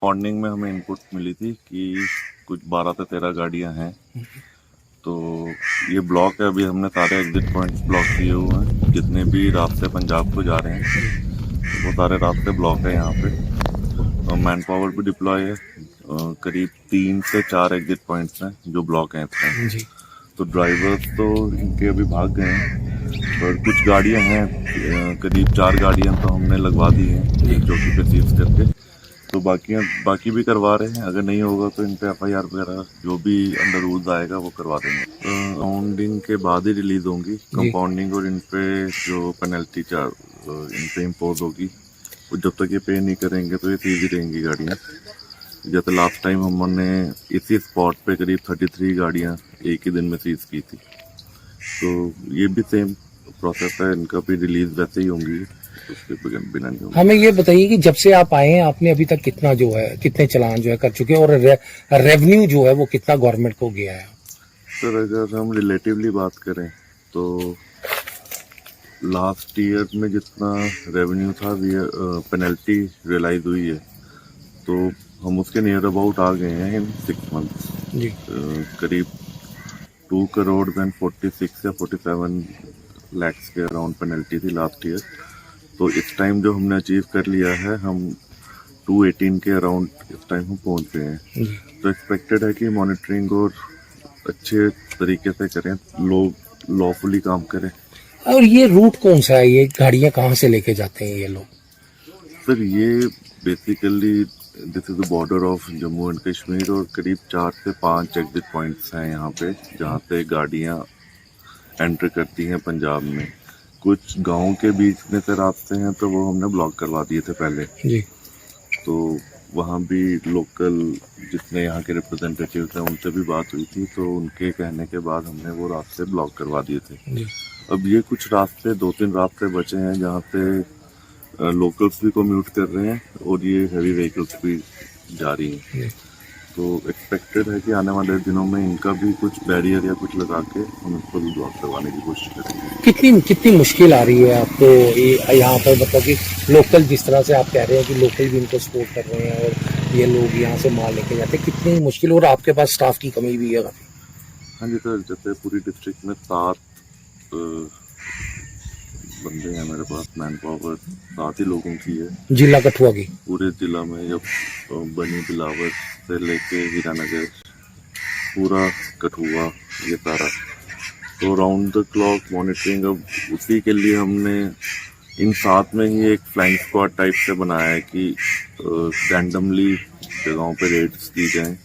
Morning में हमें input मिली थी कि कुछ 12 से 13 गाड़ियां हैं। तो ये ब्लॉक है, अभी हमने सारे एग्जिट पॉइंट्स ब्लॉक किए हुए हैं। जितने भी रास्ते पंजाब को जा रहे हैं वो सारे रास्ते ब्लॉक है यहाँ पे। मैन पावर भी डिप्लॉय है। करीब 3 से 4 एग्जिट पॉइंट्स हैं जो ब्लॉक हैं इस टाइम। तो ड्राइवर्स तो इनके अभी भाग गए हैं, पर कुछ गाड़ियां हैं, करीब 4 गाड़ियां तो हमने लगवा दी हैं एक चौकी पे सीज करके। तो बाकी भी करवा रहे हैं। अगर नहीं होगा तो इन पे FIR वगैरह जो भी अंडर रूल्स आएगा वो करवा देंगे। कंपाउंडिंग के बाद ही रिलीज होंगी कंपाउंडिंग, और इन पे जो पेनल्टी इन पे इम्पोज होगी वो जब तक ये पे नहीं करेंगे तो ये सीज ही रहेंगी गाड़ियाँ। जैसे लास्ट टाइम हमने इसी स्पॉट पे करीब 33 गाड़ियाँ एक ही दिन में सीज की थी। तो ये भी सेम प्रोसेस है, इनका भी रिलीज वैसे ही होंगी, उसके बिना नहीं होगा। हमें ये बताइए कि जब से आप आए हैं आपने अभी तक कितना जो है कितने चालान जो है कर चुके हैं, और रेवेन्यू जो है वो कितना गवर्नमेंट को गया है? सर अगर हम रिलेटिवली बात करें तो लास्ट ईयर में जितना रेवेन्यू था पेनल्टी रियलाइज हुई है, तो हम उसके नियर अबाउट आ गए हैं इन 6 मंथ्स। करीब 2 करोड़ 46 या 47 लैक्स के अराउंड पेनल्टी थी लास्ट ईयर। तो इस टाइम जो हमने अचीव कर लिया है, हम 218 के अराउंड इस टाइम हम पहुंच गए हैं। तो एक्सपेक्टेड है कि मॉनिटरिंग और अच्छे तरीके से करें, लोग लॉफुली काम करें। और ये रूट कौन सा है? ये गाड़ियां कहाँ से लेके जाते हैं ये लोग? सर ये basically this is the border of Jammu and Kashmir, और करीब 4 से 5 एग्जिट पॉइंट्स हैं यहाँ पे जहाँ पे गाड़ियाँ एंटर करती हैं पंजाब में। कुछ गांव के बीच में से रास्ते हैं तो वो हमने ब्लॉक करवा दिए थे पहले जी। तो वहाँ भी लोकल जितने यहाँ के रिप्रेजेंटेटिव थे उनसे भी बात हुई थी, तो उनके कहने के बाद हमने वो रास्ते ब्लॉक करवा दिए थे। जी। अब ये कुछ रास्ते 2-3 रास्ते बचे हैं जहाँ पे लोकल्स भी कम्यूट कर रहे हैं और ये हैवी व्हीकल्स भी जा रही हैं। तो एक्सपेक्टेड है कि आने वाले दिनों में इनका भी कुछ बैरियर या कुछ लगा के हम इसको भी ब्लॉक करवाने की कोशिश करेंगे। कितनी मुश्किल आ रही है आपको यहाँ पर, मतलब कि लोकल जिस तरह से आप कह रहे हैं कि लोकल भी इनको सपोर्ट कर रहे हैं और ये लोग यहाँ से माल लेके जाते हैं, कितनी मुश्किल? और आपके पास स्टाफ की कमी भी है काफी? हाँ जी सर, जैसे पूरी डिस्ट्रिक्ट में 7 बंदे हैं मेरे पास, मैन पावर 7 ही लोगों की है जिला कठुआ की। पूरे जिला में, जब बनी बिलावर से लेके हीरानगर पूरा कठुआ ये सारा, तो राउंड द क्लॉक मॉनिटरिंग। अब उसी के लिए हमने इन 7 में ही एक फ्लाइंग स्क्वाड टाइप से बनाया है कि रैंडमली जगहों पे रेड्स की जाएं।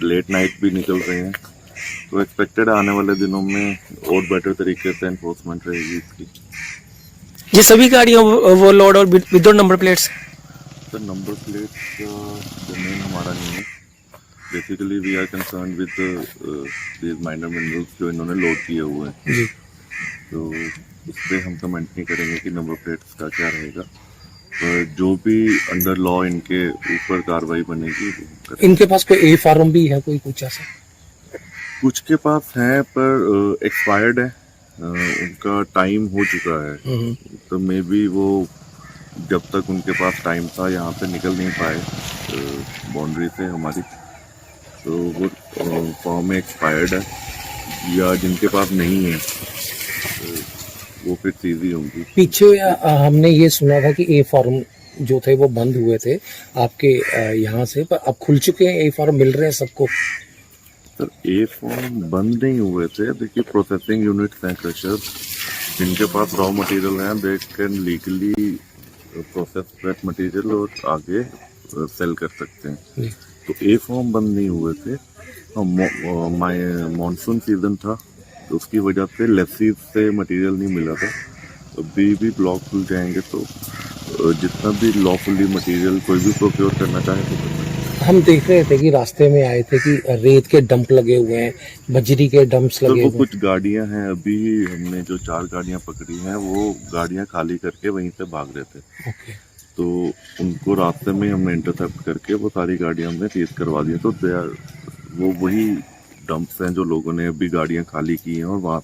लेट नाइट भी निकल रहे हैं, तो एक्सपेक्टेड आने वाले दिनों में और बेटर तरीके से एनफोर्समेंट रहेगी इसकी। ये सभी गाड़ियाँ वो लोड और without number plates? Sir number plate का डोमेन हमारा नहीं है। Basically we are concern with these minor minerals जो इन्होंने लोड किए हुए हैं। तो उस पर हम कमेंट नहीं करेंगे कि नंबर प्लेट्स का क्या रहेगा, पर जो भी अंडर लॉ इनके ऊपर कार्रवाई बनेगी। इनके पास कोई A-फार्म भी है, कोई कुछ ऐसा? कुछ के पास है पर एक्सपायर्ड है, उनका टाइम हो चुका है। तो मे बी वो जब तक उनके पास टाइम था यहाँ से निकल नहीं पाए बाउंड्री से हमारी, तो वो फॉर्म में एक्सपायर्ड है, या जिनके पास नहीं है वो फिर सीधी होंगी। पीछे हमने ये सुना था कि A-फार्म जो थे वो बंद हुए थे आपके यहाँ से, पर अब खुल चुके हैं, A-फार्म मिल रहे हैं सबको? सर A-फार्म बंद नहीं हुए थे। देखिए प्रोसेसिंग यूनिट्स हैं, क्रशर्स, जिनके पास रॉ मटेरियल है they can legally process that material और आगे सेल कर सकते हैं। तो A-फार्म बंद नहीं हुए थे। मानसून सीजन था तो उसकी वजह से लेसीज से मटेरियल नहीं मिला था। अभी भी ब्लॉक खुल जाएंगे तो जितना भी लॉफुली मटेरियल कोई भी प्रोक्योर करना चाहे तो कर सकते हैं। हम देख रहे थे कि रास्ते में आए थे कि रेत के डंप लगे हुए हैं, बजरी के डंप्स लगे हुए हैं। कुछ गाड़ियां हैं, अभी हमने जो 4 गाड़ियां पकड़ी हैं वो गाड़ियां खाली करके वहीं से भाग रहे थे। तो उनको रास्ते में हमने इंटरसेप्ट करके वो सारी गाड़ियां हमने सीज करवा दी। तो वो वही डंप्स हैं जो लोगों ने अभी गाड़ियां खाली की हैं और वहाँ